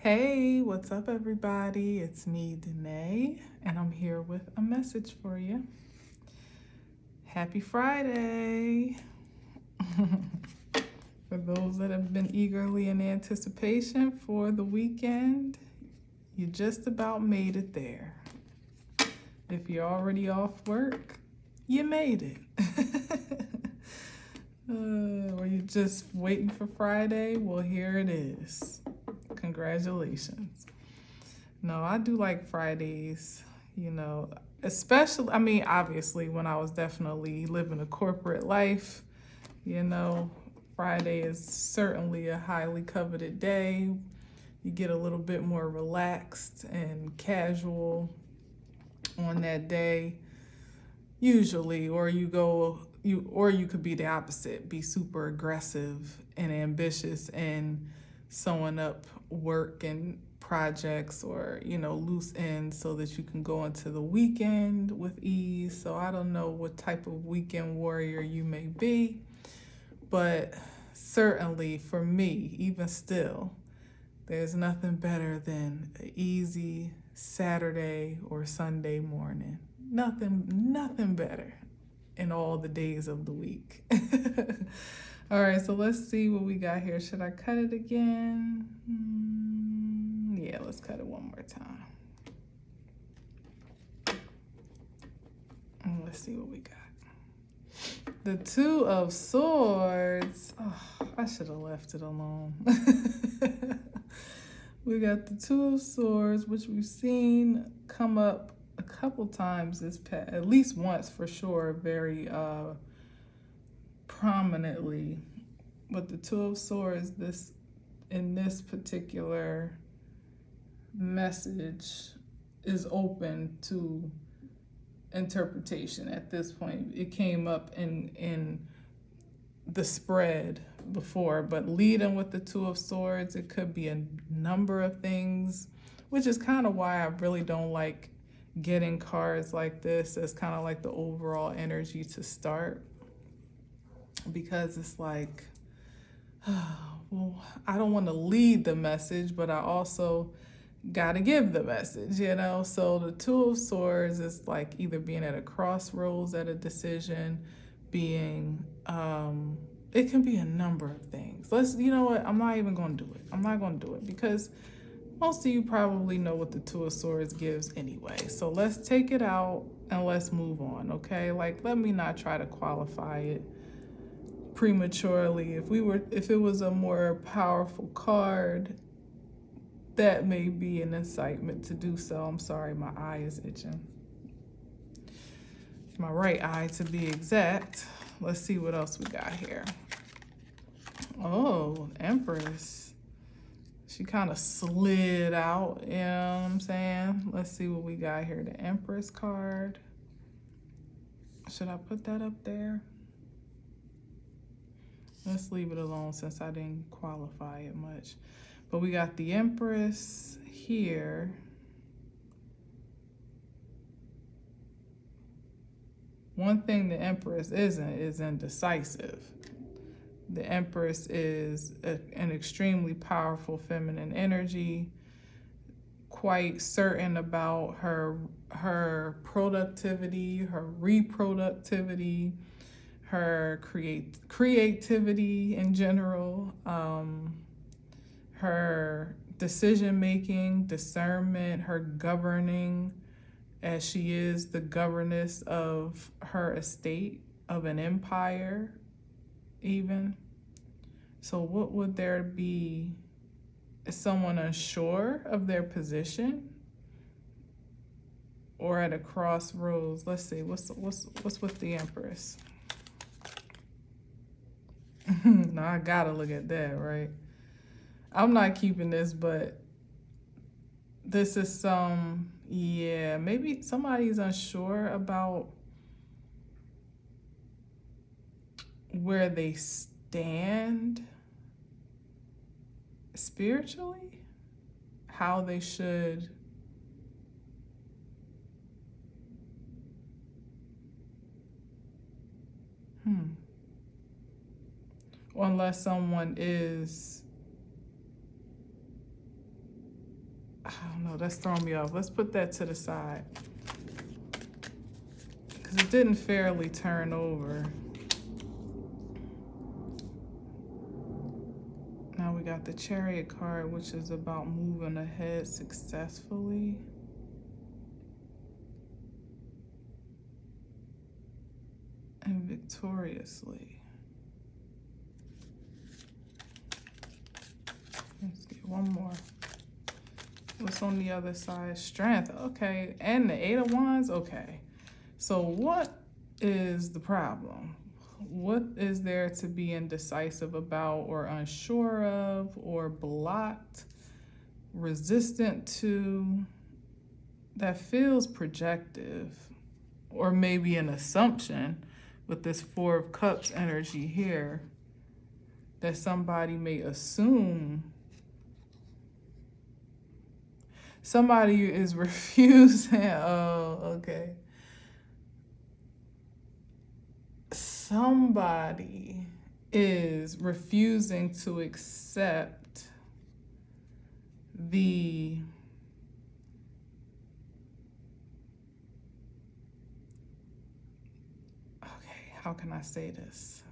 Hey, what's up, everybody? It's me, Danae, and I'm here with a message for you. Happy Friday! For those that have been eagerly in anticipation for the weekend, you just about made it there. If you're already off work, you made it. Or you just waiting for Friday? Well, here it is. Congratulations. No, I do like Fridays, especially, obviously, when I was definitely living a corporate life, you know, Friday is certainly a highly coveted day. You get a little bit more relaxed and casual on that day, usually, or you could be the opposite, be super aggressive and ambitious and sewing up work and projects or loose ends so that you can go into the weekend with ease. So I don't know what type of weekend warrior you may be, but certainly for me, even still, there's nothing better than an easy Saturday or Sunday morning. Nothing better in all the days of the week. All right, so let's see what we got here. Should I cut it again? Yeah, let's cut it one more time. And let's see what we got. The Two of Swords. Oh, I should have left it alone. We got the Two of Swords, which we've seen come up a couple times this past, at least once for sure, very prominently. But the Two of Swords, in this particular message, is open to interpretation at this point. It came up in the spread before, but leading with the Two of Swords, it could be a number of things, which is kind of why I really don't like getting cards like this as kind of like the overall energy to start, because it's like, well, I don't want to lead the message, but I also got to give the message, So the Two of Swords is like either being at a crossroads at a decision, being, it can be a number of things. You know what? I'm not even going to do it. I'm not going to do it because most of you probably know what the Two of Swords gives anyway. So let's take it out and let's move on, okay? Like, let me not try to qualify it prematurely. If it was a more powerful card, that may be an incitement to do so. I'm sorry, my eye is itching. My right eye, to be exact. Let's see what else we got here. Oh, Empress. She kind of slid out, you know what I'm saying? Let's see what we got here. The Empress card. Should I put that up there? Let's leave it alone since I didn't qualify it much. But we got the Empress here. One thing the Empress isn't is indecisive. The Empress is an extremely powerful feminine energy, quite certain about her productivity, her reproductivity, her creativity in general, her decision making, discernment, her governing, as she is the governess of her estate, of an empire even. So what would there be? Is someone unsure of their position or at a crossroads? Let's see, what's with the Empress? Now I gotta look at that, right? I'm not keeping this, but this is maybe somebody's unsure about where they stand spiritually, how they should unless someone is I don't know, that's throwing me off. Let's put that to the side. Because it didn't fairly turn over. Now we got the Chariot card, which is about moving ahead successfully. And victoriously. Let's get one more. What's on the other side? Strength. Okay. And the Eight of Wands. Okay. So what is the problem? What is there to be indecisive about or unsure of or blocked, resistant to, that feels projective, or maybe an assumption with this Four of Cups energy here that somebody may assume somebody is refusing. Oh, okay. Somebody is refusing to accept the how can I say this?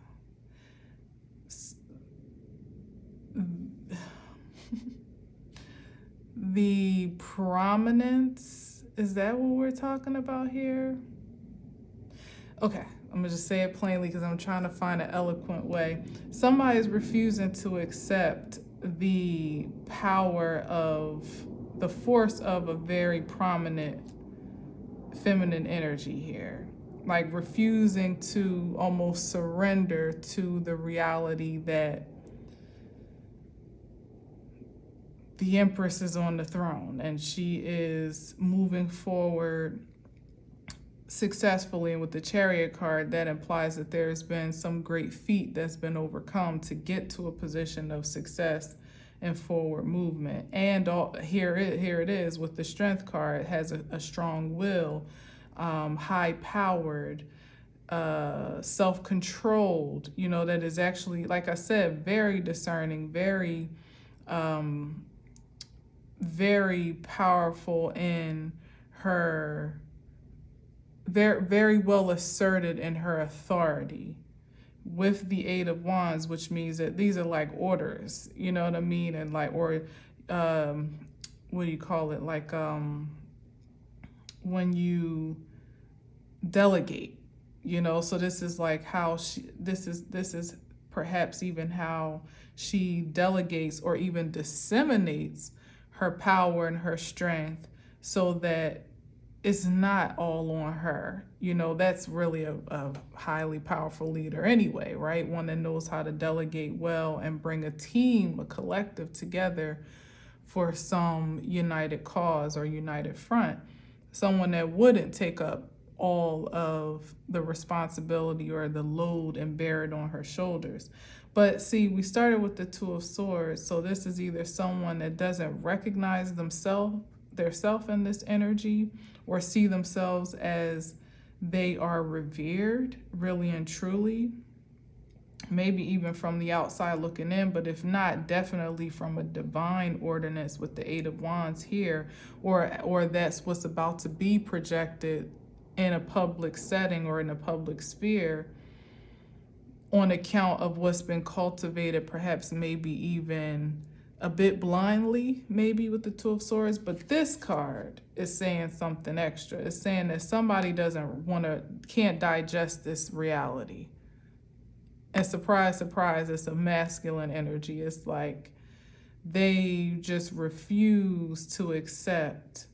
The prominence, is that what we're talking about here? Okay, I'm gonna just say it plainly because I'm trying to find an eloquent way. Somebody is refusing to accept the power of, the force of a very prominent feminine energy here. Like refusing to almost surrender to the reality that the Empress is on the throne and she is moving forward successfully. And with the Chariot card, that implies that there's been some great feat that's been overcome to get to a position of success and forward movement. And here it is with the Strength card. It has a strong will, high-powered, self-controlled, you know, that is actually, like I said, very discerning, very very powerful in her, very, very well asserted in her authority with the Eight of Wands, which means that these are like orders, you know what I mean? And like, or what do you call it? Like when you delegate, you know, so this is like how this is perhaps even how she delegates or even disseminates her power and her strength so that it's not all on her. You know, that's really a highly powerful leader anyway, right? One that knows how to delegate well and bring a team, a collective together for some united cause or united front. Someone that wouldn't take up all of the responsibility or the load and bear it on her shoulders. But see, we started with the Two of Swords, so this is either someone that doesn't recognize theirself in this energy or see themselves as they are revered, really and truly, maybe even from the outside looking in, but if not, definitely from a divine ordinance with the Eight of Wands here, or that's what's about to be projected in a public setting or in a public sphere on account of what's been cultivated, perhaps maybe even a bit blindly, maybe with the Two of Swords. But this card is saying something extra. It's saying that somebody can't digest this reality. And surprise, surprise, it's a masculine energy. It's like they just refuse to accept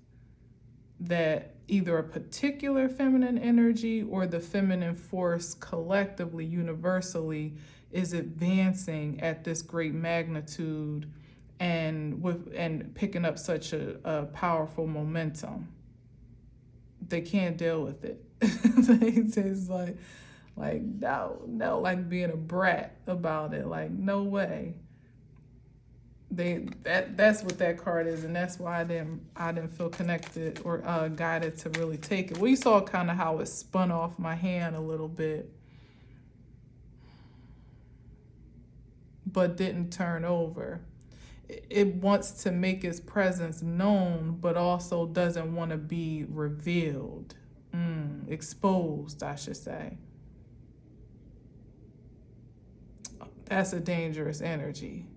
that either a particular feminine energy or the feminine force collectively, universally, is advancing at this great magnitude and picking up such a powerful momentum. They can't deal with it. It's like no, like being a brat about it. Like, no way. That's what that card is, and that's why I didn't feel connected or guided to really take it. We saw kind of how it spun off my hand a little bit, but didn't turn over. it wants to make its presence known, but also doesn't want to be revealed, exposed, I should say. That's a dangerous energy.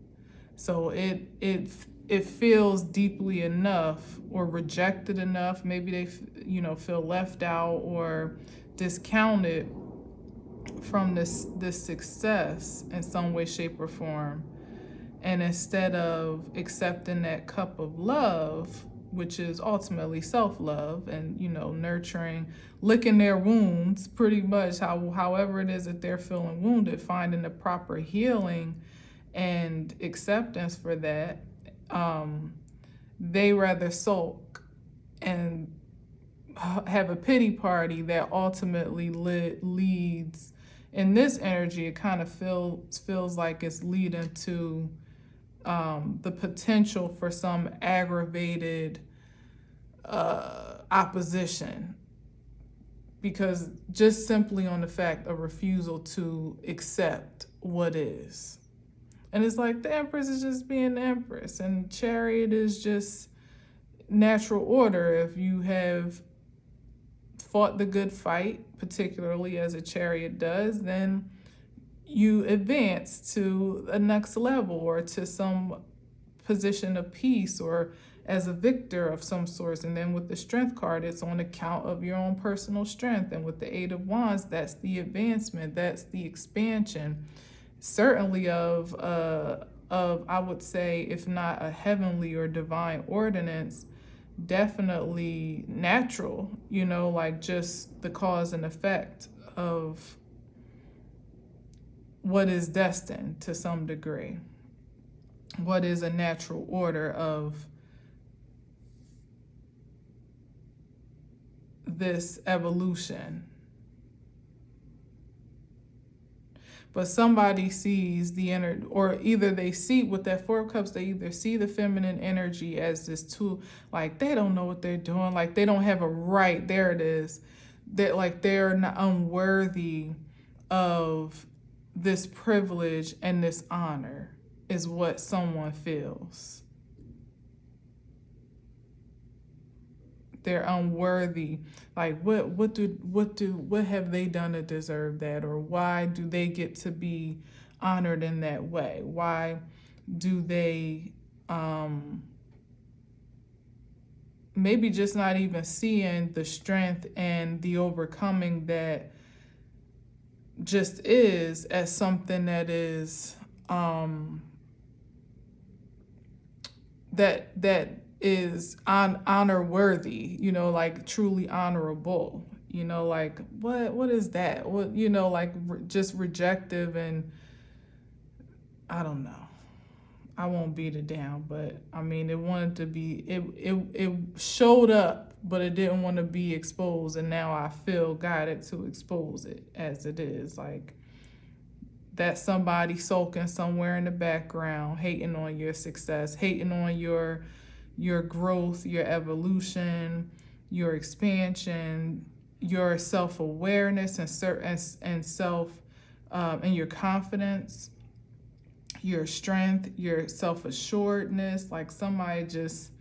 So it feels deeply enough or rejected enough. Maybe they feel left out or discounted from this success in some way, shape, or form. And instead of accepting that cup of love, which is ultimately self-love and, nurturing, licking their wounds, pretty much however it is that they're feeling wounded, finding the proper healing and acceptance for that, they rather sulk and have a pity party that ultimately leads, in this energy, it kind of feels like it's leading to the potential for some aggravated opposition, because just simply on the fact of refusal to accept what is. And it's like the Empress is just being the Empress, and Chariot is just natural order. If you have fought the good fight, particularly as a Chariot does, then you advance to a next level or to some position of peace or as a victor of some sort. And then with the Strength card, it's on account of your own personal strength. And with the Eight of Wands, that's the advancement, that's the expansion, certainly of I would say, if not a heavenly or divine ordinance, definitely natural, like just the cause and effect of what is destined to some degree, what is a natural order of this evolution. But somebody sees the inner, or either they see with that Four of Cups, they either see the feminine energy as this tool, like they don't know what they're doing, like they don't have a right, there it is, that like they're not unworthy of this privilege and this honor, is what someone feels. They're unworthy. Like what have they done to deserve that? Or why do they get to be honored in that way? Why do they maybe just not even seeing the strength and the overcoming that just is as something that is that is honor worthy, like truly honorable, like what is that? What, like just rejective, and I don't know. I won't beat it down, but I mean, it wanted to be, it showed up, but it didn't want to be exposed. And now I feel guided to expose it as it is. Like that's somebody sulking somewhere in the background, hating on your success, hating on your growth, your evolution, your expansion, your self-awareness and self and your confidence, your strength, your self-assuredness. Like somebody just,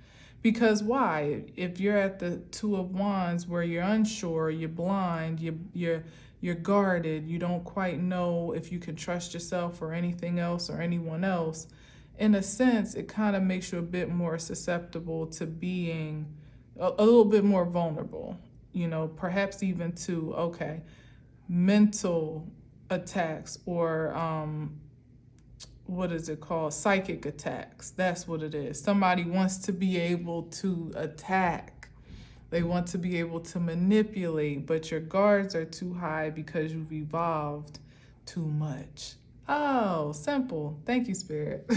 because why? If you're at the Two of Wands where you're unsure, you're blind, you're guarded, you don't quite know if you can trust yourself or anything else or anyone else, in a sense, it kind of makes you a bit more susceptible to being a little bit more vulnerable, perhaps even to, mental attacks or what is it called? Psychic attacks. That's what it is. Somebody wants to be able to attack. They want to be able to manipulate, but your guards are too high because you've evolved too much. Oh, simple. Thank you, Spirit.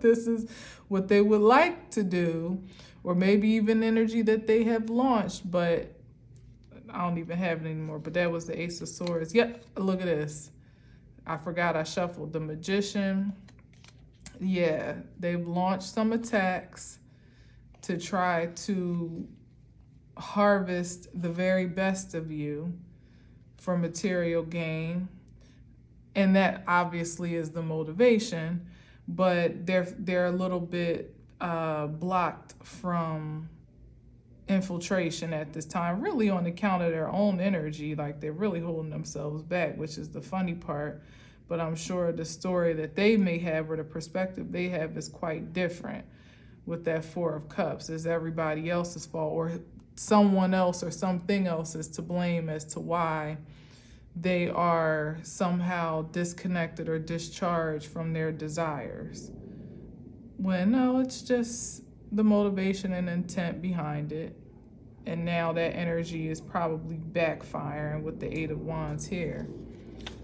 This is what they would like to do, or maybe even energy that they have launched, but I don't even have it anymore. But that was the Ace of Swords. Yep, look at this. I forgot I shuffled the Magician. Yeah, they've launched some attacks to try to harvest the very best of you for material gain. And that obviously is the motivation. but they're a little bit blocked from infiltration at this time, really on account of their own energy. Like, they're really holding themselves back, which is the funny part. But I'm sure the story that they may have or the perspective they have is quite different with that Four of Cups. Is everybody else's fault, or someone else or something else is to blame as to why they are somehow disconnected or discharged from their desires. When no, it's just the motivation and intent behind it. And now that energy is probably backfiring with the Eight of Wands here.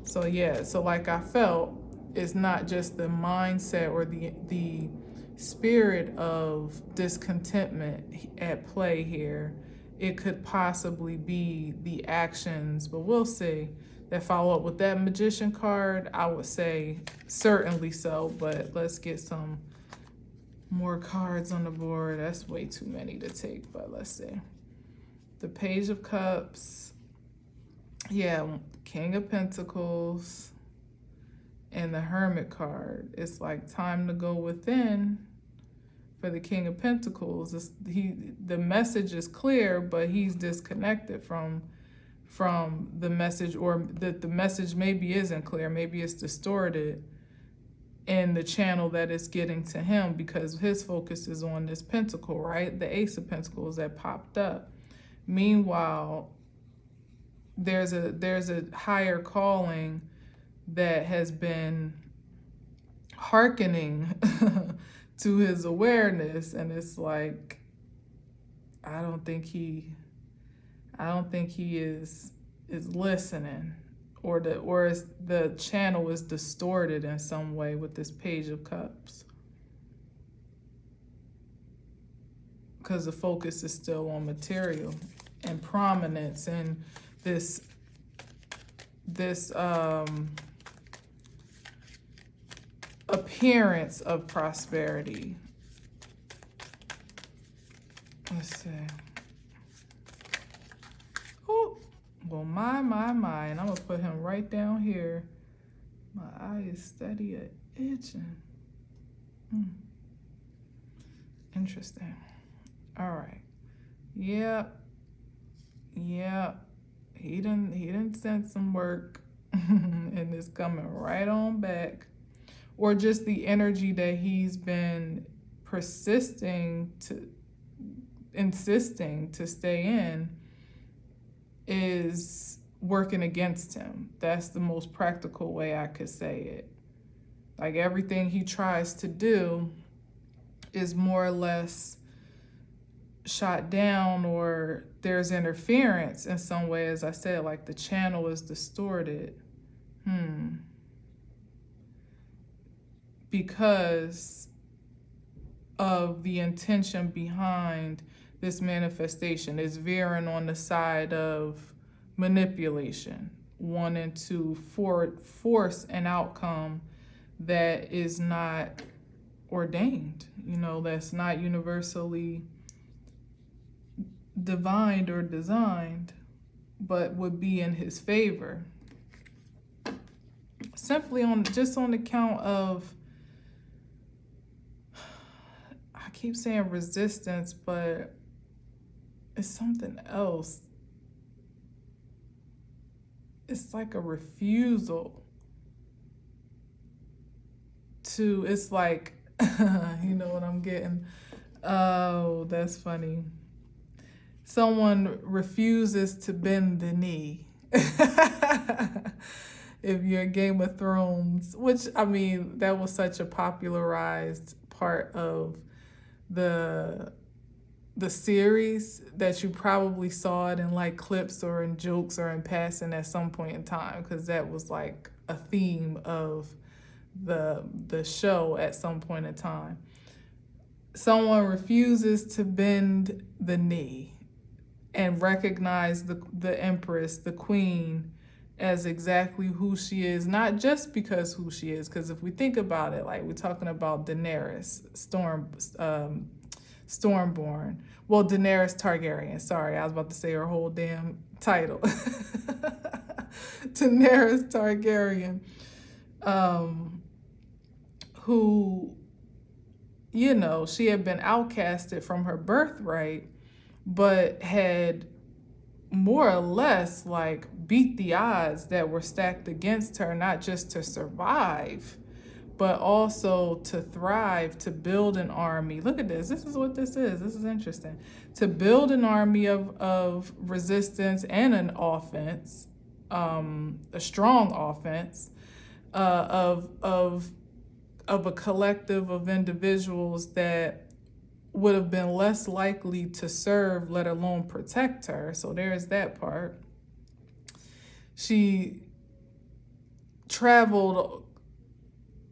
So yeah, so like I felt, it's not just the mindset or the spirit of discontentment at play here. It could possibly be the actions, but we'll see, that follow up with that Magician card. I would say certainly so, but let's get some more cards on the board. That's way too many to take, but let's see. The Page of Cups, yeah, King of Pentacles, and the Hermit card. It's like time to go within for the King of Pentacles. The message is clear, but he's disconnected from the message, or that the message maybe isn't clear, maybe it's distorted in the channel that it's getting to him, because his focus is on this pentacle, right? The Ace of Pentacles that popped up. Meanwhile, there's a higher calling that has been hearkening to his awareness, and it's like, I don't think he is listening, or the channel is distorted in some way with this Page of Cups, because the focus is still on material and prominence and this appearance of prosperity. Let's see. Oh, well, my, and I'm gonna put him right down here. My eye is steady at itching. Interesting. All right. Yep. He done sent some work and it's coming right on back. Or just the energy that he's been insisting to stay in is working against him. That's the most practical way I could say it. Like, everything he tries to do is more or less shot down, or there's interference in some way. As I said, like, the channel is distorted. Because of the intention behind this manifestation is veering on the side of manipulation, wanting to force an outcome that is not ordained, that's not universally divined or designed, but would be in his favor. Simply on account of, I keep saying resistance, but it's something else. It's like a refusal to, it's like, you know what I'm getting? Oh, that's funny. Someone refuses to bend the knee. If you're Game of Thrones, which, I mean, that was such a popularized part of the series that you probably saw it in like clips or in jokes or in passing at some point in time, because that was like a theme of the show at some point in time. Someone refuses to bend the knee and recognize the Empress, the Queen, as exactly who she is, not just because who she is, because if we think about it, like, we're talking about Daenerys, Stormborn. Well, Daenerys Targaryen, sorry, I was about to say her whole damn title. Daenerys Targaryen, who, you know, she had been outcasted from her birthright, but had more or less like beat the odds that were stacked against her, not just to survive, but also to thrive, to build an army. Look at this. This is what this is. This is interesting. To build an army of resistance and an offense, a strong offense, of a collective of individuals that would have been less likely to serve, let alone protect her. So there's that part. She traveled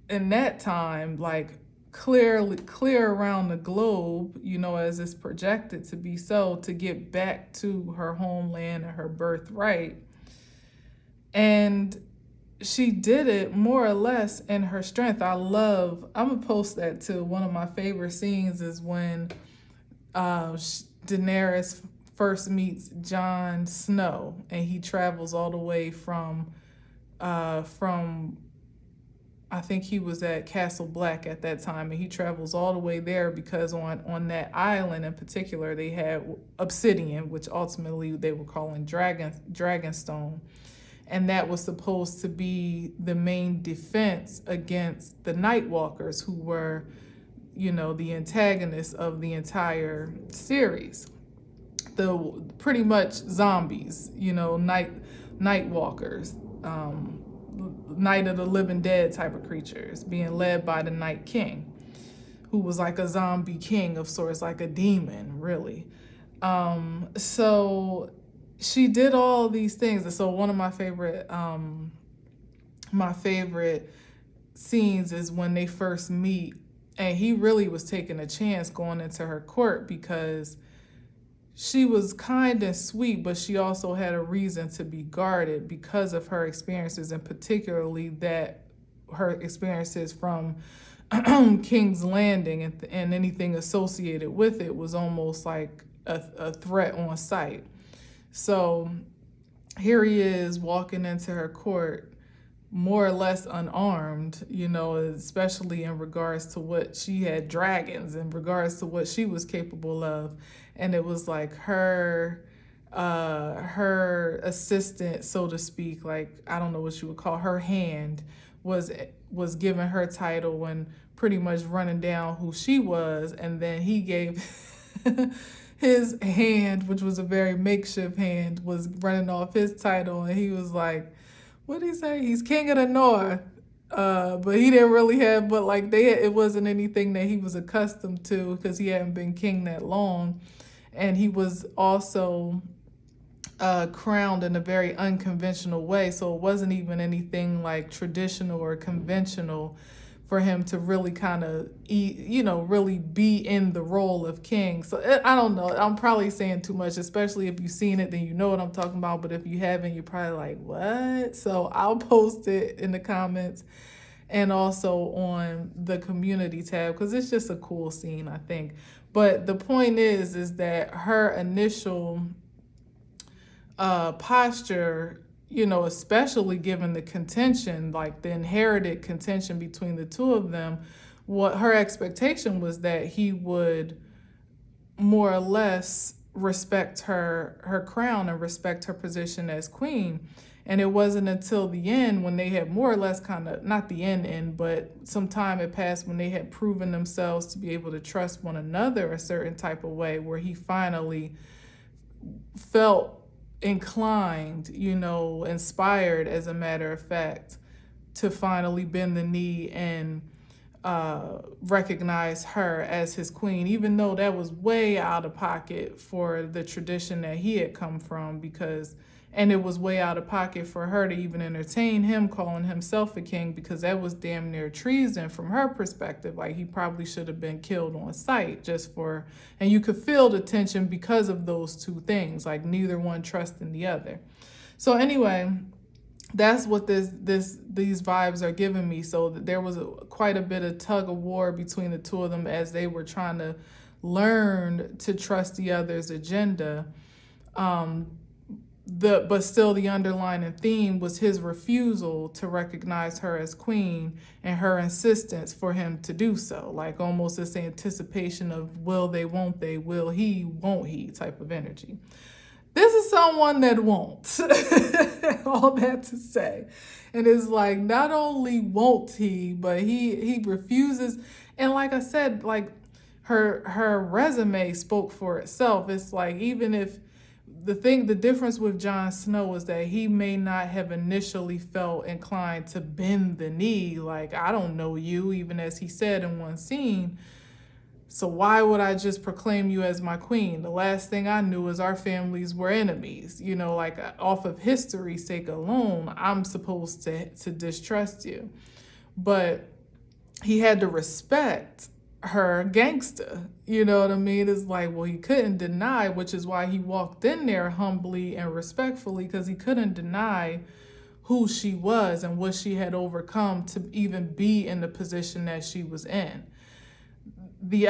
in that time, like clear around the globe, you know, as it's projected to be so, to get back to her homeland and her birthright. And she did it more or less in her strength. I'm gonna post that too. One of my favorite scenes is when Daenerys first meets Jon Snow, and he travels all the way from I think he was at Castle Black at that time, and he travels all the way there because on that island in particular they had obsidian, which ultimately they were calling Dragonstone. And that was supposed to be the main defense against the Nightwalkers, who were, you know, the antagonists of the entire series. The pretty much zombies, you know, Nightwalkers, Night of the Living Dead type of creatures, being led by the Night King, who was like a zombie king of sorts, like a demon, really. So she did all these things. And so one of my favorite scenes is when they first meet, and he really was taking a chance going into her court because she was kind and sweet, but she also had a reason to be guarded because of her experiences, and particularly that her experiences from King's Landing and anything associated with it was almost like a threat on sight. So here he is walking into her court, more or less unarmed, you know, especially in regards to what she had dragons, in regards to what she was capable of. And it was like her assistant, so to speak, like, I don't know what you would call her hand, was giving her title and pretty much running down who she was. And then he gave his hand, which was a very makeshift hand, was running off his title. And he was like, what did he say? He's king of the north. But he didn't really have, but like it wasn't anything that he was accustomed to because he hadn't been king that long. And he was also crowned in a very unconventional way. So it wasn't even anything like traditional or conventional for him to really kind of, really be in the role of king. So I don't know. I'm probably saying too much, especially if you've seen it, then you know what I'm talking about. But if you haven't, you're probably like, what? So I'll post it in the comments and also on the community tab because it's just a cool scene, I think. But the point is that her initial posture, you know, especially given the contention, like the inherited contention between the two of them, what her expectation was that he would more or less respect her crown and respect her position as queen. And it wasn't until the end when they had more or less kind of, not the end, but some time had passed when they had proven themselves to be able to trust one another a certain type of way, where he finally felt inclined, you know, inspired, as a matter of fact, to finally bend the knee and recognize her as his queen, even though that was way out of pocket for the tradition that he had come from, and it was way out of pocket for her to even entertain him calling himself a king, because that was damn near treason from her perspective. Like, he probably should have been killed on sight and you could feel the tension because of those two things, like neither one trusting the other. So anyway, that's what these vibes are giving me. So there was quite a bit of tug of war between the two of them as they were trying to learn to trust the other's agenda. but still the underlying theme was his refusal to recognize her as queen and her insistence for him to do so, like almost this anticipation of will they, won't they, will he, won't he type of energy. This is someone that won't. All that to say. And it's like, not only won't he, but he refuses. And like I said, like her resume spoke for itself. It's like, even if the difference with Jon Snow is that he may not have initially felt inclined to bend the knee, like, I don't know you, even as he said in one scene. So why would I just proclaim you as my queen? The last thing I knew is our families were enemies. You know, like off of history's sake alone, I'm supposed to distrust you. But he had to respect her gangster. You know what I mean? It's like, well, he couldn't deny, which is why he walked in there humbly and respectfully, because he couldn't deny who she was and what she had overcome to even be in the position that she was in. The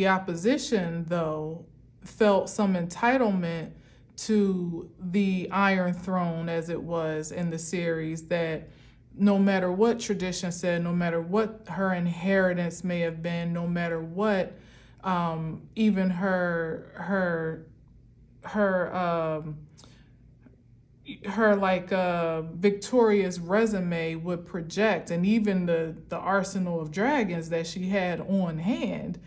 opposition, though, felt some entitlement to the Iron Throne, as it was in the series, that no matter what tradition said, no matter what her inheritance may have been, no matter what even her like victorious resume would project, and even the arsenal of dragons that she had on hand,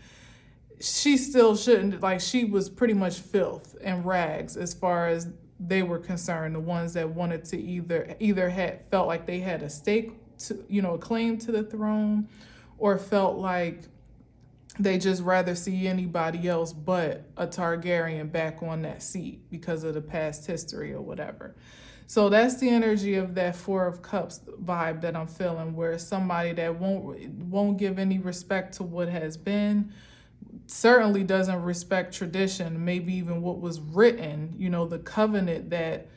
she still shouldn't, like, she was pretty much filth and rags as far as they were concerned. The ones that wanted to either had felt like they had a stake to, a claim to the throne, or felt like they just rather see anybody else but a Targaryen back on that seat because of the past history or whatever. So that's the energy of that Four of Cups vibe that I'm feeling, where somebody that won't give any respect to what has been, certainly doesn't respect tradition, maybe even what was written, the covenant that,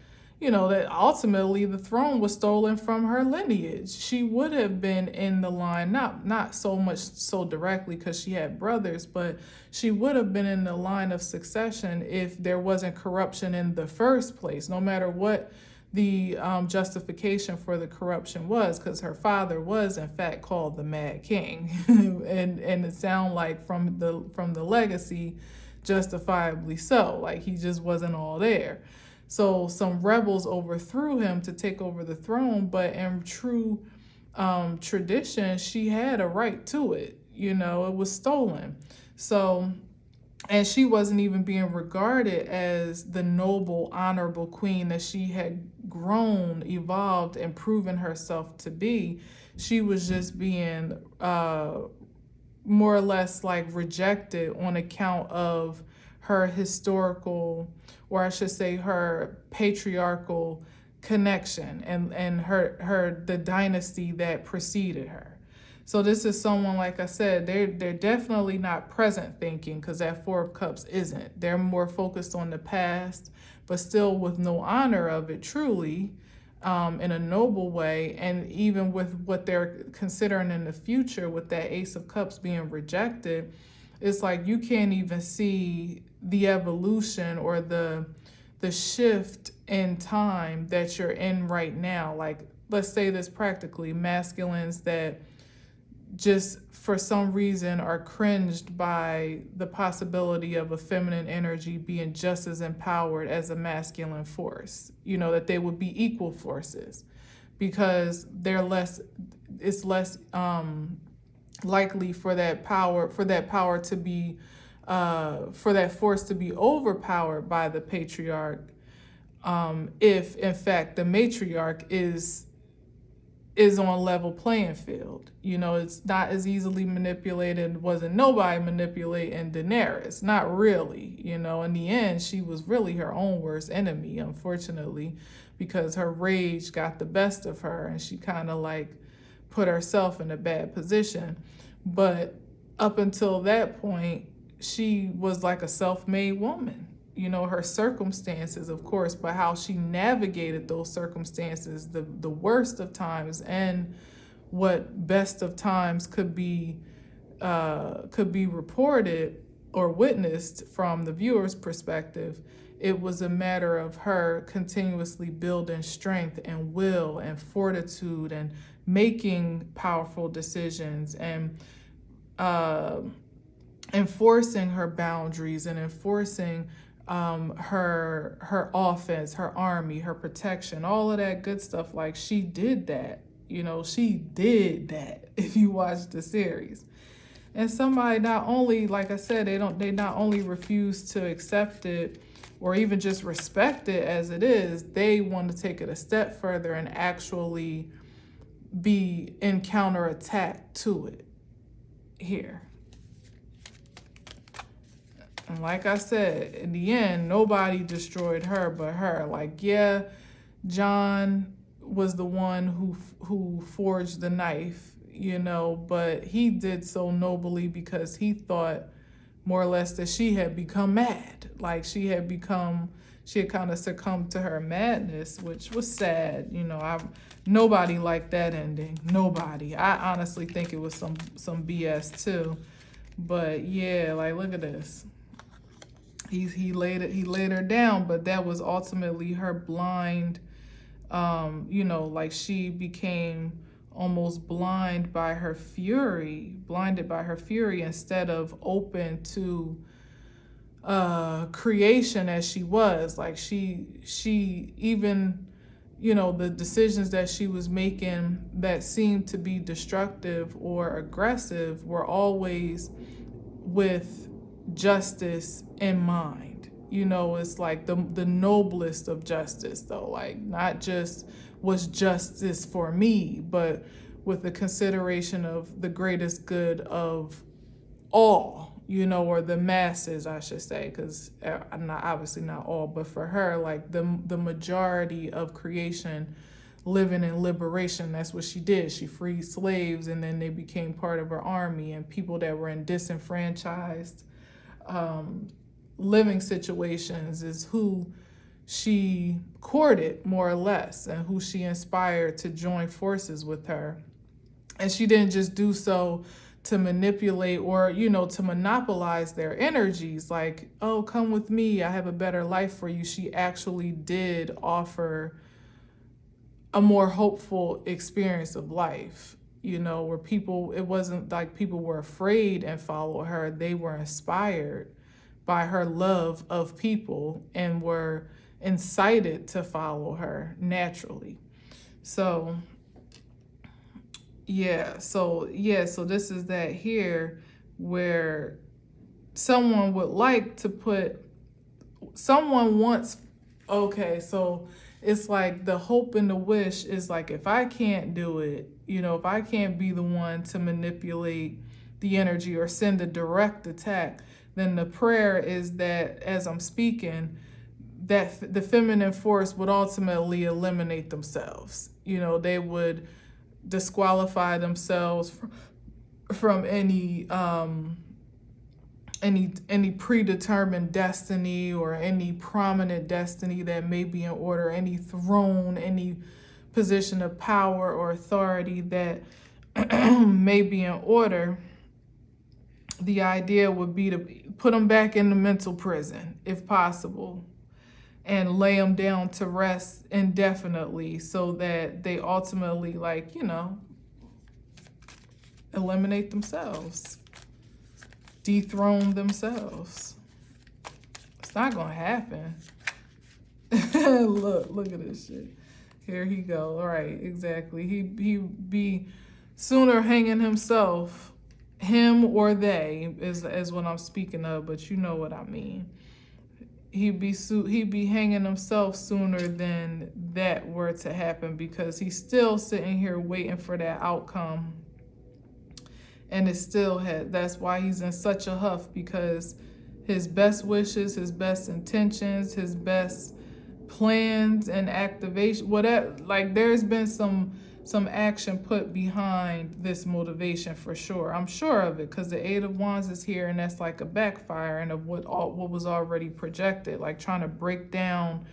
that ultimately the throne was stolen from her lineage. She would have been in the line, not so much so directly because she had brothers, but she would have been in the line of succession if there wasn't corruption in the first place, no matter what the justification for the corruption was, because her father was in fact called the Mad King. and it sounded like from the legacy, justifiably so, like he just wasn't all there. So some rebels overthrew him to take over the throne, but in true tradition, she had a right to it. It was stolen. So, and she wasn't even being regarded as the noble, honorable queen that she had grown, evolved, and proven herself to be. She was just being more or less like rejected on account of her historical, or I should say her patriarchal connection and the dynasty that preceded her. So this is someone, like I said, they're definitely not present thinking, because that Four of Cups isn't. They're more focused on the past, but still with no honor of it truly, in a noble way. And even with what they're considering in the future, with that Ace of Cups being rejected, it's like you can't even see the evolution or the shift in time that you're in right now. Like, let's say this practically, masculines that just for some reason are cringed by the possibility of a feminine energy being just as empowered as a masculine force, that they would be equal forces, because it's less likely for that power to be for that force to be overpowered by the patriarch, if in fact the matriarch is on level playing field. It's not as easily manipulated. Wasn't nobody manipulating Daenerys, not really. In the end, she was really her own worst enemy, unfortunately, because her rage got the best of her and she kind of like put herself in a bad position. But up until that point, she was like a self-made woman. Her circumstances, of course, but how she navigated those circumstances, the worst of times and what best of times could be reported, or witnessed from the viewer's perspective, it was a matter of her continuously building strength and will and fortitude and making powerful decisions and enforcing her boundaries and enforcing her offense, her army, her protection, all of that good stuff. Like, she did that. She did that if you watch the series. And somebody not only, like I said, they not only refuse to accept it or even just respect it as it is, they want to take it a step further and actually be in counterattack to it here. And like I said, in the end, nobody destroyed her but her. Like, yeah, John was the one who forged the knife, but he did so nobly because he thought more or less that she had become mad. Like, she had kind of succumbed to her madness, which was sad. Nobody liked that ending. Nobody. I honestly think it was some BS too. But yeah, like, look at this. He laid her down, but that was ultimately her blind, like, she became almost blinded by her fury instead of open to creation as she was. Like, she even, the decisions that she was making that seemed to be destructive or aggressive were always with justice in mind. It's like the noblest of justice, though. Like, not just what's justice for me, but with the consideration of the greatest good of all, or the masses, I should say, because obviously not all, but for her, like, the majority of creation living in liberation. That's what she did. She freed slaves, and then they became part of her army, and people that were in disenfranchised living situations is who she courted, more or less, and who she inspired to join forces with her. And she didn't just do so to manipulate or, to monopolize their energies. Like, oh, come with me, I have a better life for you. She actually did offer a more hopeful experience of life, where it wasn't like people were afraid and followed her. They were inspired by her love of people and were incited to follow her naturally. So so this is that here where someone would like to so it's like the hope and the wish is like, if I can't do it, if I can't be the one to manipulate the energy or send a direct attack, then the prayer is that as I'm speaking, that the feminine force would ultimately eliminate themselves. They would disqualify themselves from any predetermined destiny or any prominent destiny that may be in order, any throne, any position of power or authority that may be in order. The idea would be to put them back in the mental prison, if possible, and lay them down to rest indefinitely so that they ultimately, eliminate themselves, dethrone themselves. It's not gonna happen. Look at this shit. Here he go. All right, exactly. He be sooner hanging himself, him or they is what I'm speaking of, but you know what I mean. He'd be hanging himself sooner than that were to happen, because he's still sitting here waiting for that outcome. And that's why he's in such a huff, because his best wishes, his best intentions, his best plans and activation, whatever, like, there's been some action put behind this motivation for sure. I'm sure of it, because the Eight of Wands is here, and that's like a backfiring of what was already projected, like trying to break down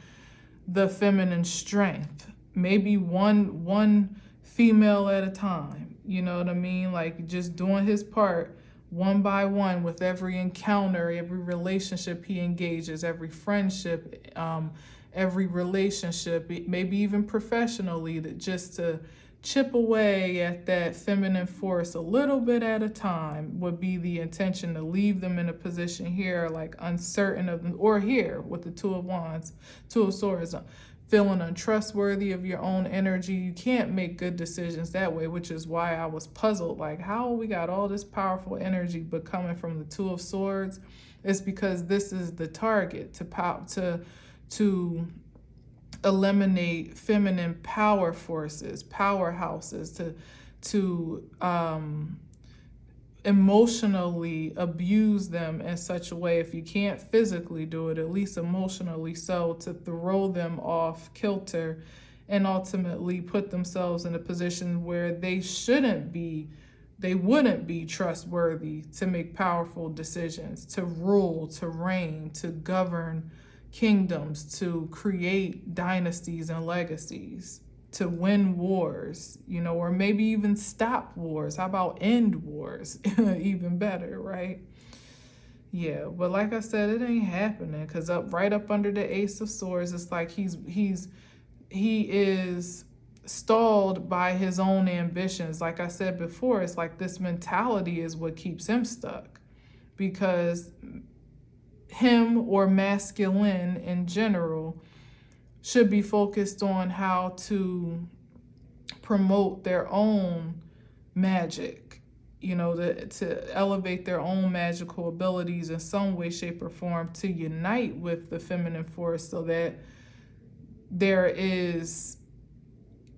the feminine strength, maybe one female at a time. You know what I mean? Like, just doing his part one by one with every encounter, every relationship he engages, every friendship, every relationship, maybe even professionally, that just to chip away at that feminine force a little bit at a time would be the intention, to leave them in a position here like uncertain of them, or here with the Two of Wands, Two of Swords, feeling untrustworthy of your own energy. You can't make good decisions that way, which is why I was puzzled, like how we got all this powerful energy but coming from the Two of Swords. It's because this is the target to eliminate feminine power forces, powerhouses, to emotionally abuse them in such a way, if you can't physically do it, at least emotionally so, to throw them off kilter and ultimately put themselves in a position where they wouldn't be trustworthy to make powerful decisions, to rule, to reign, to govern kingdoms, to create dynasties and legacies, to win wars, or maybe even stop wars. How about end wars? Even better, right? Yeah, but like I said, it ain't happening, because right up under the Ace of Swords, it's like he is stalled by his own ambitions. Like I said before, it's like this mentality is what keeps him stuck, because him, or masculine in general, should be focused on how to promote their own magic, to elevate their own magical abilities in some way, shape, or form, to unite with the feminine force, so that there is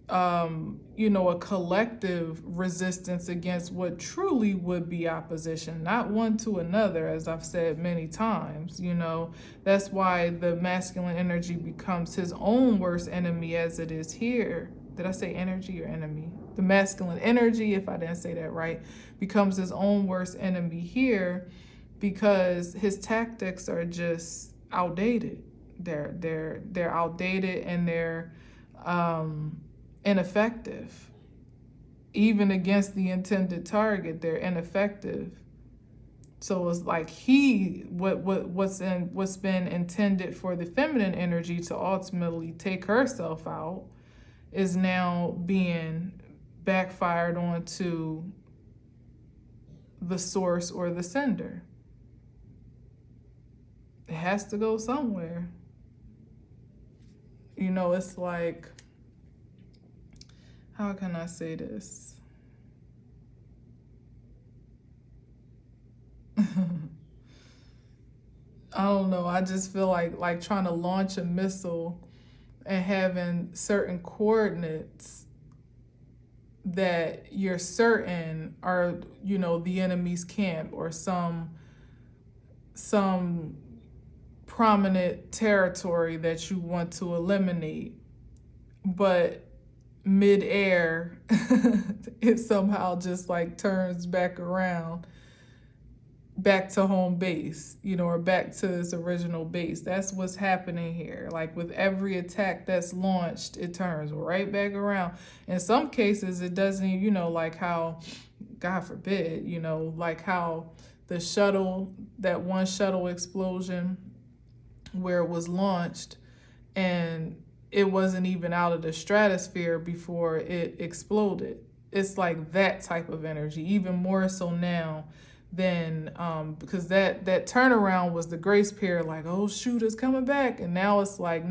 a collective resistance against what truly would be opposition, not one to another, as I've said many times. That's why the masculine energy becomes his own worst enemy, as it is here. Did I say energy or enemy? The masculine energy, if I didn't say that right, becomes his own worst enemy here, because his tactics are just outdated. They're outdated, and they're ineffective. Even against the intended target, they're ineffective. So it's like what's been intended for the feminine energy to ultimately take herself out is now being backfired onto the source or the sender. It has to go somewhere. It's like, how can I say this? I don't know. I just feel like trying to launch a missile and having certain coordinates that you're certain are, the enemy's camp, or some prominent territory that you want to eliminate, but mid-air it somehow just like turns back around, back to home base, or back to its original base. That's what's happening here. Like with every attack that's launched, it turns right back around. In some cases, it doesn't, like how, God forbid, like how the shuttle, that one shuttle explosion where it was launched and it wasn't even out of the stratosphere before it exploded. It's like that type of energy, even more so now than, because that turnaround was the grace period, like, oh shoot, it's coming back. And now it's like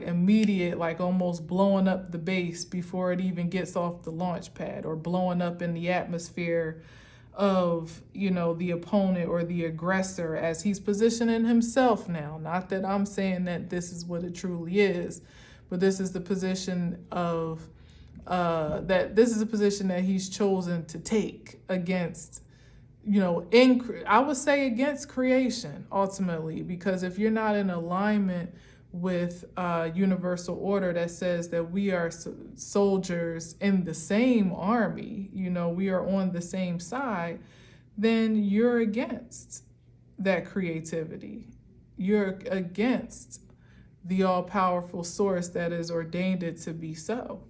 immediate, like almost blowing up the base before it even gets off the launch pad, or blowing up in the atmosphere of, the opponent or the aggressor, as he's positioning himself now. Not that I'm saying that this is what it truly is, but this is the position of, this is a position that he's chosen to take against, I would say against creation, ultimately, because if you're not in alignment with universal order that says that we are soldiers in the same army, we are on the same side, then you're against that creativity. You're against the all-powerful source that has ordained it to be so.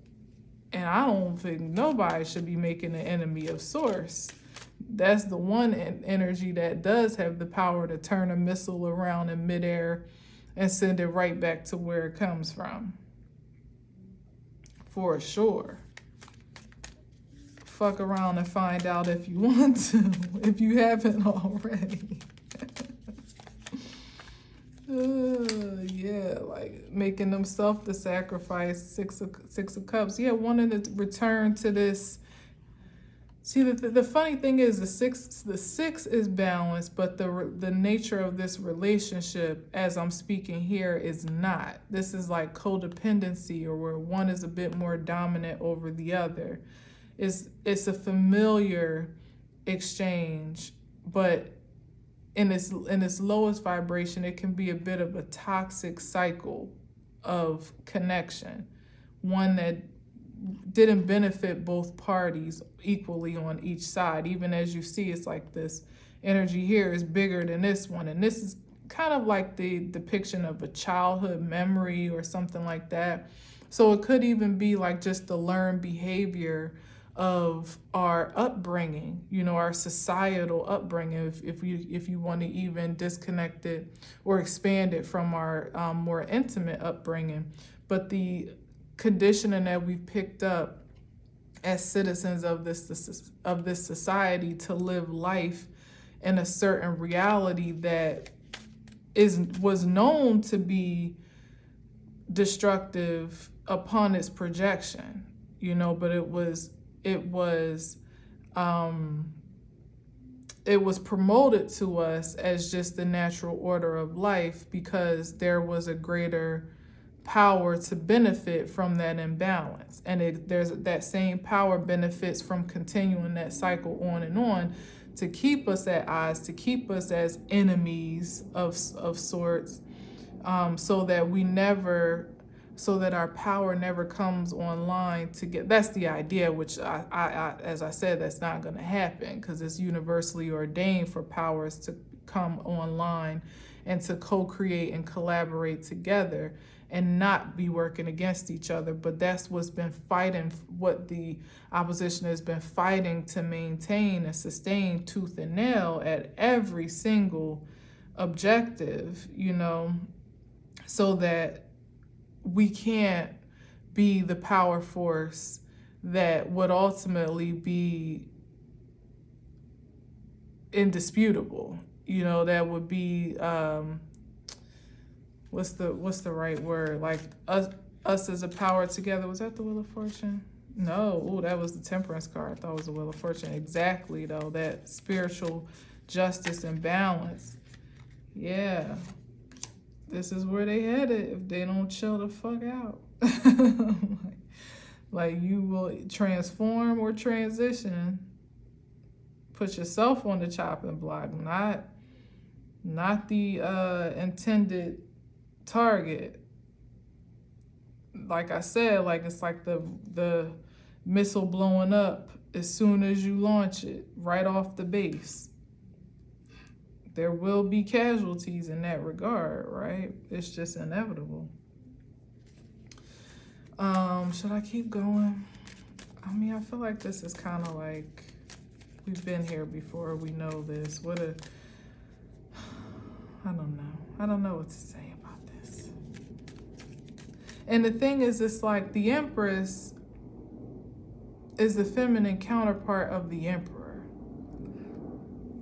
And I don't think nobody should be making an enemy of source. That's the one energy that does have the power to turn a missile around in midair and send it right back to where it comes from. For sure. Fuck around and find out if you want to, if you haven't already. Yeah, like making themselves the sacrifice, six of cups. Yeah, wanting to return to this. See, the funny thing is the six is balanced, but the nature of this relationship, as I'm speaking here, is not. This is like codependency, or where one is a bit more dominant over the other. It's a familiar exchange, but in its lowest vibration, it can be a bit of a toxic cycle of connection, one that didn't benefit both parties equally on each side. Even as you see, it's like this energy here is bigger than this one, and this is kind of like the depiction of a childhood memory or something like that. So it could even be like just the learned behavior of our upbringing, our societal upbringing, if you want to even disconnect it or expand it from our more intimate upbringing. But the conditioning that we've picked up as citizens of this society to live life in a certain reality that was known to be destructive upon its projection, but it was promoted to us as just the natural order of life because there was a greater power to benefit from that imbalance. And there's that same power benefits from continuing that cycle on and on to keep us at odds, to keep us as enemies of sorts, so that our power never comes online to get. That's the idea, which I as I said, that's not going to happen because it's universally ordained for powers to come online and to co-create and collaborate together and not be working against each other. But that's what's been fighting, what the opposition has been fighting to maintain and sustain tooth and nail at every single objective, so that we can't be the power force that would ultimately be indisputable. That would be what's the right word? Like us as a power together. Was that the Wheel of Fortune? No, that was the Temperance card. I thought it was the Wheel of Fortune. Exactly, though, that spiritual justice and balance. Yeah. This is where they headed if they don't chill the fuck out. like you will transform or transition. Put yourself on the chopping block, not the intended target. Like I said, like it's like the missile blowing up as soon as you launch it, right off the base. There will be casualties in that regard, right? It's just inevitable. Should I keep going? I mean, I feel like this is kind of like, we've been here before, we know this. I don't know what to say about this. And the thing is, it's like the Empress is the feminine counterpart of the Emperor.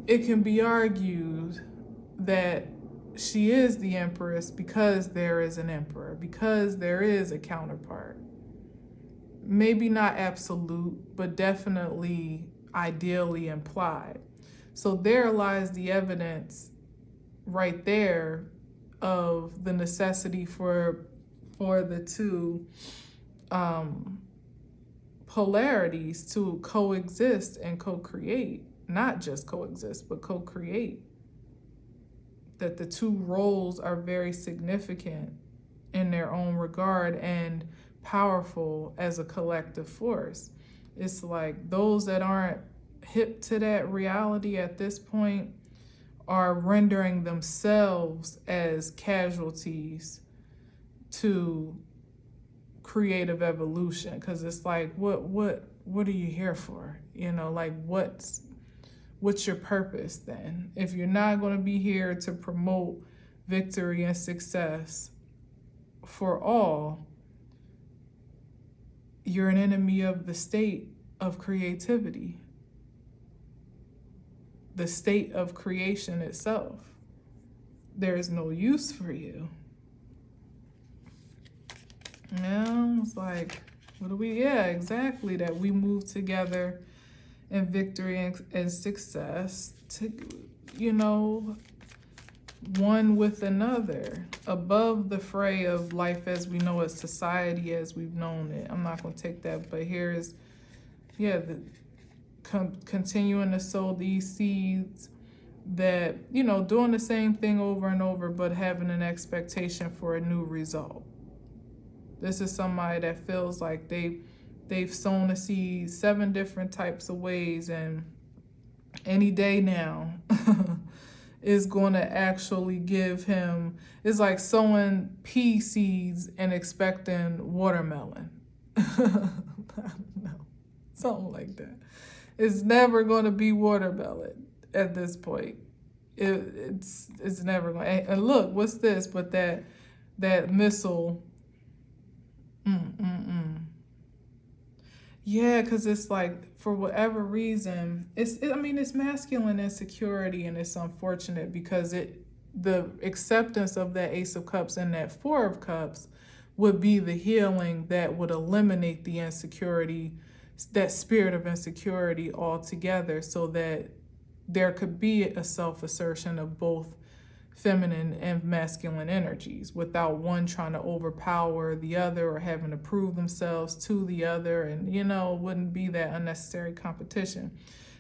It can be argued that she is the Empress because there is an Emperor, because there is a counterpart. Maybe not absolute, but definitely ideally implied. So there lies the evidence right there of the necessity for the two polarities to coexist and co-create. Not just coexist, but co-create. That the two roles are very significant in their own regard and powerful as a collective force. It's like those that aren't hip to that reality at this point are rendering themselves as casualties to creative evolution. Because it's like, what are you here for? Like what's your purpose then? If you're not going to be here to promote victory and success for all, you're an enemy of the state of creativity, the state of creation itself. There is no use for you. Yeah, it's like, what do we, yeah, exactly, that we move together in victory and success to, you know, one with another, above the fray of life as we know it, society as we've known it. I'm not going to take that, but here's, yeah, continuing to sow these seeds that, you know, doing the same thing over and over, but having an expectation for a new result. This is somebody that feels like they've sown a seed 7 different types of ways, and any day now is going to actually give him, it's like sowing pea seeds and expecting watermelon. I don't know, something like that. It's never going to be watermelon at this point. It's never going to. And look, what's this? But that missile. Yeah, because it's like, for whatever reason, it's masculine insecurity, and it's unfortunate because the acceptance of that Ace of Cups and that Four of Cups would be the healing that would eliminate the insecurity, that spirit of insecurity altogether, so that there could be a self-assertion of both feminine and masculine energies without one trying to overpower the other or having to prove themselves to the other. And, you know, it wouldn't be that unnecessary competition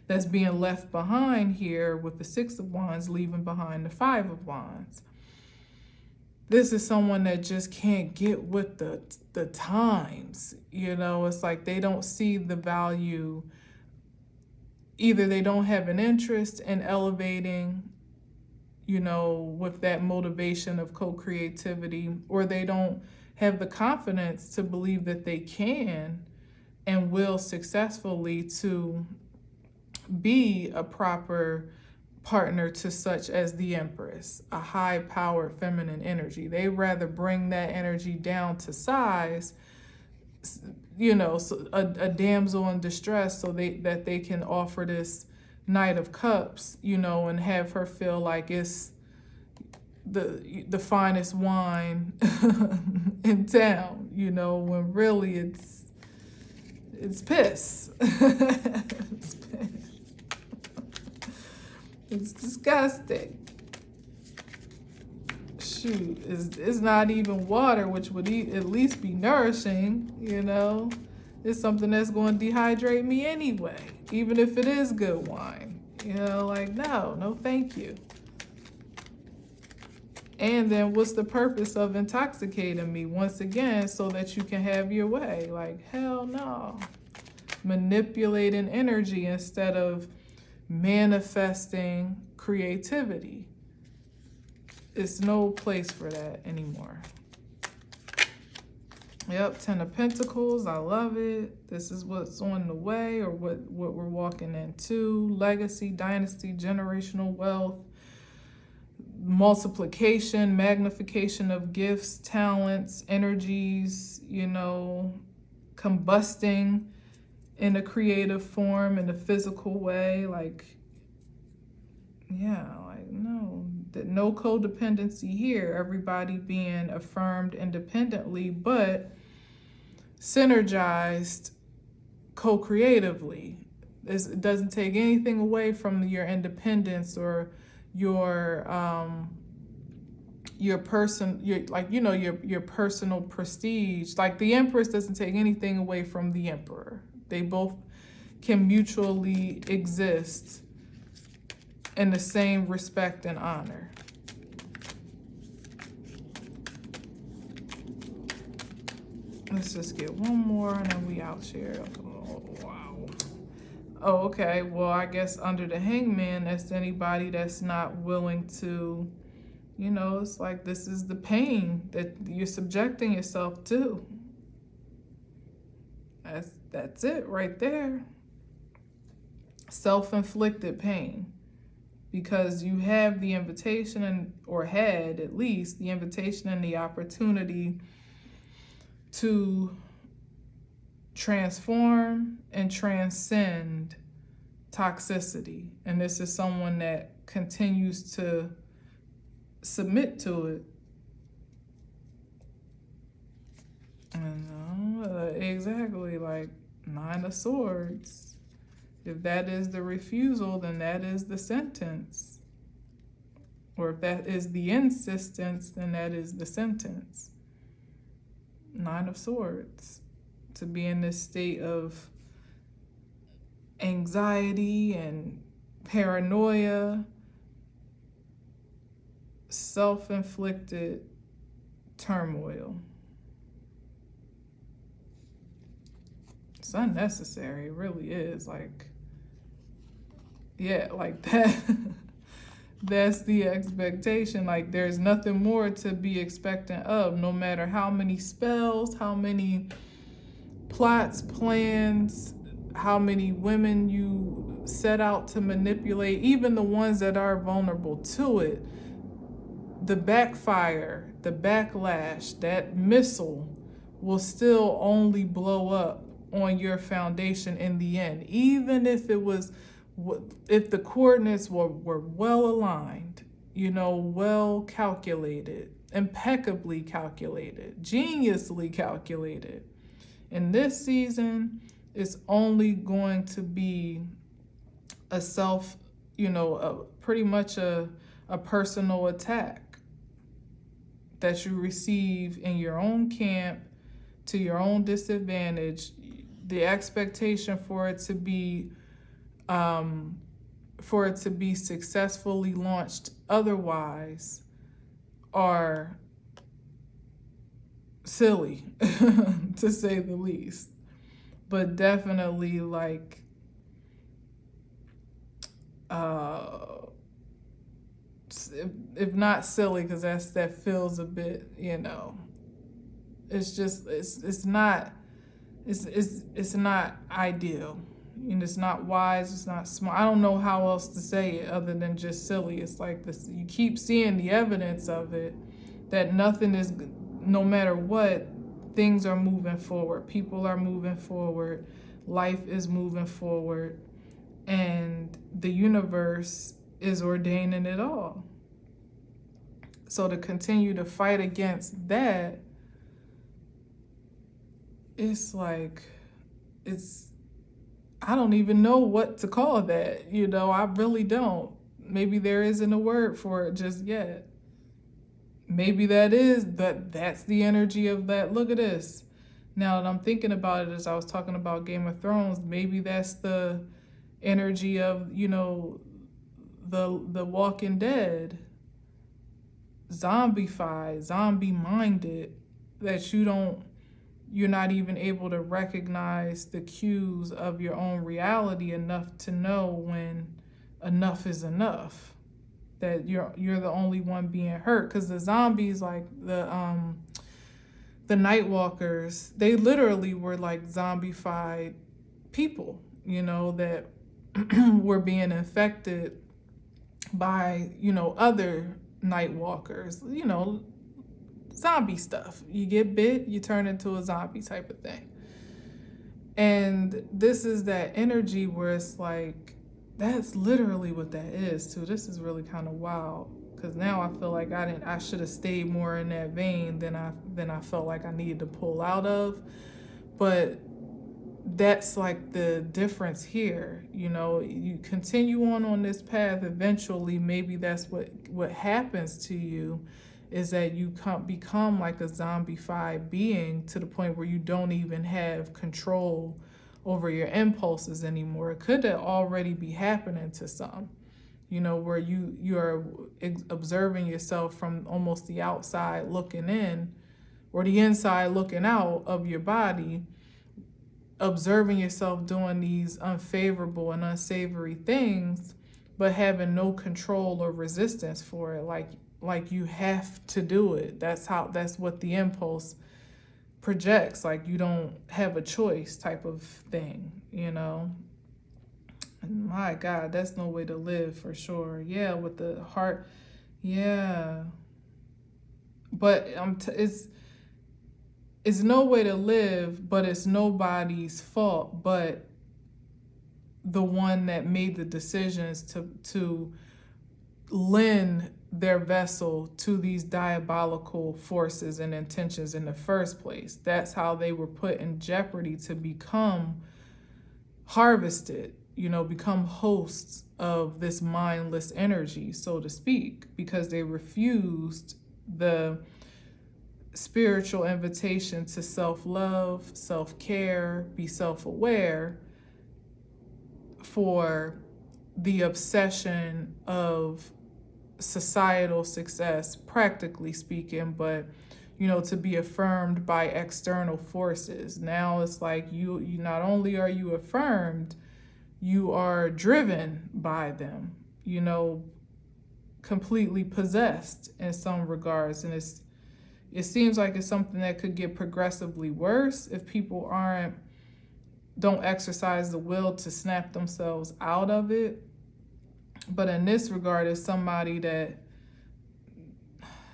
that's being left behind here with the Six of Wands, leaving behind the Five of Wands. This is someone that just can't get with the times. You know, it's like they don't see the value. Either they don't have an interest in elevating, you know, with that motivation of co-creativity, or they don't have the confidence to believe that they can and will successfully to be a proper partner to such as the Empress, a high-powered feminine energy. They rather bring that energy down to size, you know, so a damsel in distress, so that they can offer this Knight of Cups, you know, and have her feel like it's the finest wine in town, you know, when really it's piss. It's piss. It's disgusting. Shoot, it's not even water, which would at least be nourishing, you know. It's something that's going to dehydrate me anyway, even if it is good wine. You know, like, no, thank you. And then what's the purpose of intoxicating me once again so that you can have your way? Like, hell no. Manipulating energy instead of manifesting creativity. It's no place for that anymore. Yep, 10 of Pentacles, I love it. This is what's on the way, or what we're walking into. Legacy, dynasty, generational wealth, multiplication, magnification of gifts, talents, energies, you know, combusting in a creative form, in a physical way. Like, yeah, like, no codependency here. Everybody being affirmed independently, but synergized co-creatively. It doesn't take anything away from your independence or your personal prestige. Like, the Empress doesn't take anything away from the Emperor. They both can mutually exist in the same respect and honor. Let's just get one more and then we out here. Oh, wow. Oh, okay. Well, I guess under the Hangman, that's anybody that's not willing to, you know, it's like this is the pain that you're subjecting yourself to. That's it right there. self-inflicted pain, because you have the invitation, or had at least the invitation and the opportunity to transform and transcend toxicity. And this is someone that continues to submit to it. And exactly, like Nine of Swords. If that is the refusal, then that is the sentence. Or if that is the insistence, then that is the sentence. Nine of Swords. To be in this state of anxiety and paranoia, self-inflicted turmoil. It's unnecessary, it really is. Like, yeah, like that. That's the expectation. Like, there's nothing more to be expectant of, no matter how many spells, how many plots, plans, how many women you set out to manipulate, even the ones that are vulnerable to it. The backfire, the backlash, that missile will still only blow up on your foundation in the end. Even if it was, if the coordinates were well aligned, you know, well calculated, impeccably calculated, geniusly calculated. In this season, it's only going to be a self, you know, pretty much a personal attack that you receive in your own camp to your own disadvantage. The expectation for it to be successfully launched otherwise are silly, to say the least. But definitely, like, if not silly, because that feels a bit, you know, it's just it's not ideal, and it's not wise, it's not smart. I don't know how else to say it other than just silly. It's like this, you keep seeing the evidence of it, that nothing is, no matter what, things are moving forward, people are moving forward, life is moving forward, and the universe is ordaining it all. So to continue to fight against that, it's like, I don't even know what to call that, you know, I really don't. Maybe there isn't a word for it just yet. Maybe that's the energy of that. Look at this. Now that I'm thinking about it, as I was talking about Game of Thrones, maybe that's the energy of, you know, the Walking Dead, zombified, zombie-minded, that you're not even able to recognize the cues of your own reality enough to know when enough is enough, that you're the only one being hurt. Because the zombies, like the Night Walkers, they literally were like zombified people, you know, that were being infected by, you know, other Night Walkers, you know, zombie stuff. You get bit, you turn into a zombie type of thing. And this is that energy where it's like, that's literally what that is too. This is really kind of wild, because now I feel like I should have stayed more in that vein than I felt like I needed to pull out of. But that's like the difference here. You know, you continue on this path, eventually maybe that's what happens to you, is that you become like a zombified being, to the point where you don't even have control over your impulses anymore. It could already be happening to some, you know, where you're observing yourself from almost the outside looking in, or the inside looking out of your body, observing yourself doing these unfavorable and unsavory things, but having no control or resistance for it. Like you have to do it. That's what the impulse projects. Like you don't have a choice type of thing, you know? My God, that's no way to live for sure. Yeah, with the heart. Yeah. But it's no way to live, but it's nobody's fault but the one that made the decisions to lend their vessel to these diabolical forces and intentions in the first place. That's how they were put in jeopardy to become harvested, become hosts of this mindless energy, so to speak, because they refused the spiritual invitation to self-love, self-care, be self-aware for the obsession of societal success, practically speaking, but to be affirmed by external forces. Now it's like you not only are you affirmed, you are driven by them, completely possessed in some regards. And it seems like it's something that could get progressively worse if people don't exercise the will to snap themselves out of it. But in this regard, it's somebody that,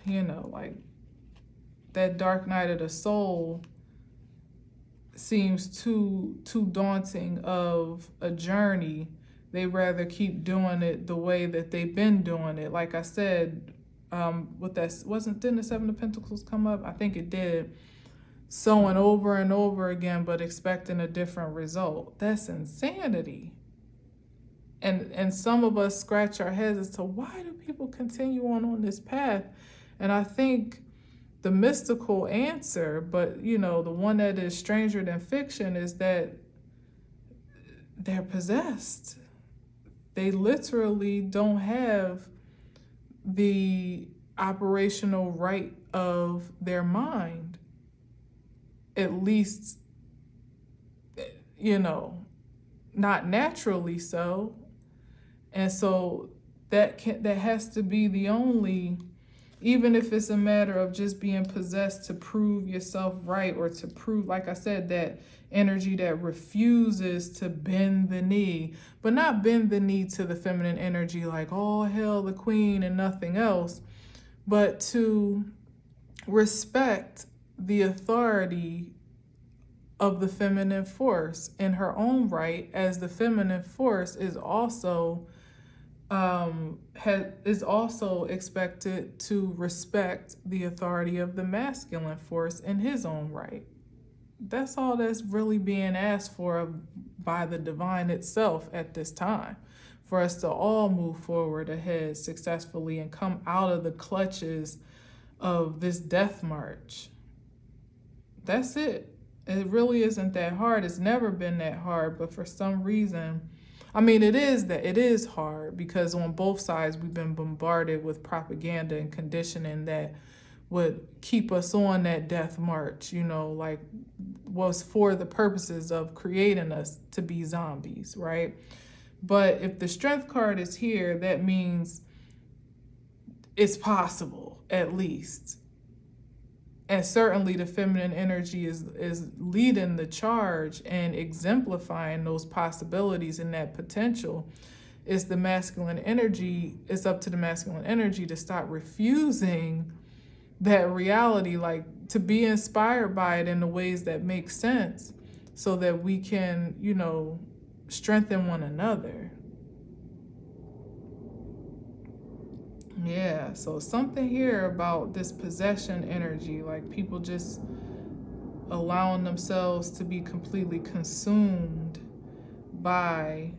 like that dark night of the soul seems too daunting of a journey. They rather keep doing it the way that they've been doing it. Like I said, didn't the Seven of Pentacles come up? I think it did. Sowing over and over again, but expecting a different result. That's insanity. And some of us scratch our heads as to why do people continue on this path? And I think the mystical answer, but the one that is stranger than fiction, is that they're possessed. They literally don't have the operational right of their mind, at least, not naturally so. And so that has to be the only, even if it's a matter of just being possessed to prove yourself right, or to prove, like I said, that energy that refuses to bend the knee, but not bend the knee to the feminine energy like, oh, hail the queen and nothing else, but to respect the authority of the feminine force in her own right, as the feminine force is also expected to respect the authority of the masculine force in his own right. That's all that's really being asked for by the divine itself at this time, for us to all move forward ahead successfully and come out of the clutches of this death march. That's it. It really isn't that hard. It's never been that hard, but for some reason, it is hard, because on both sides we've been bombarded with propaganda and conditioning that would keep us on that death march, like was for the purposes of creating us to be zombies, right? But if the strength card is here, that means it's possible, at least. And certainly the feminine energy is leading the charge and exemplifying those possibilities and that potential. It's the masculine energy. It's up to the masculine energy to stop refusing that reality, like to be inspired by it in the ways that make sense, so that we can, strengthen one another. Yeah, so something here about this possession energy, like people just allowing themselves to be completely consumed by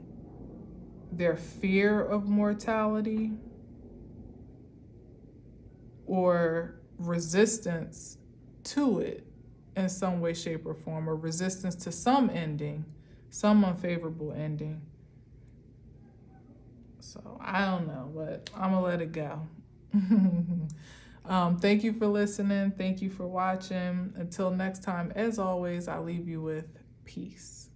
their fear of mortality, or resistance to it in some way, shape, or form, or resistance to some ending, some unfavorable ending. So I don't know, but I'm gonna let it go. Thank you for listening. Thank you for watching. Until next time, as always, I leave you with peace.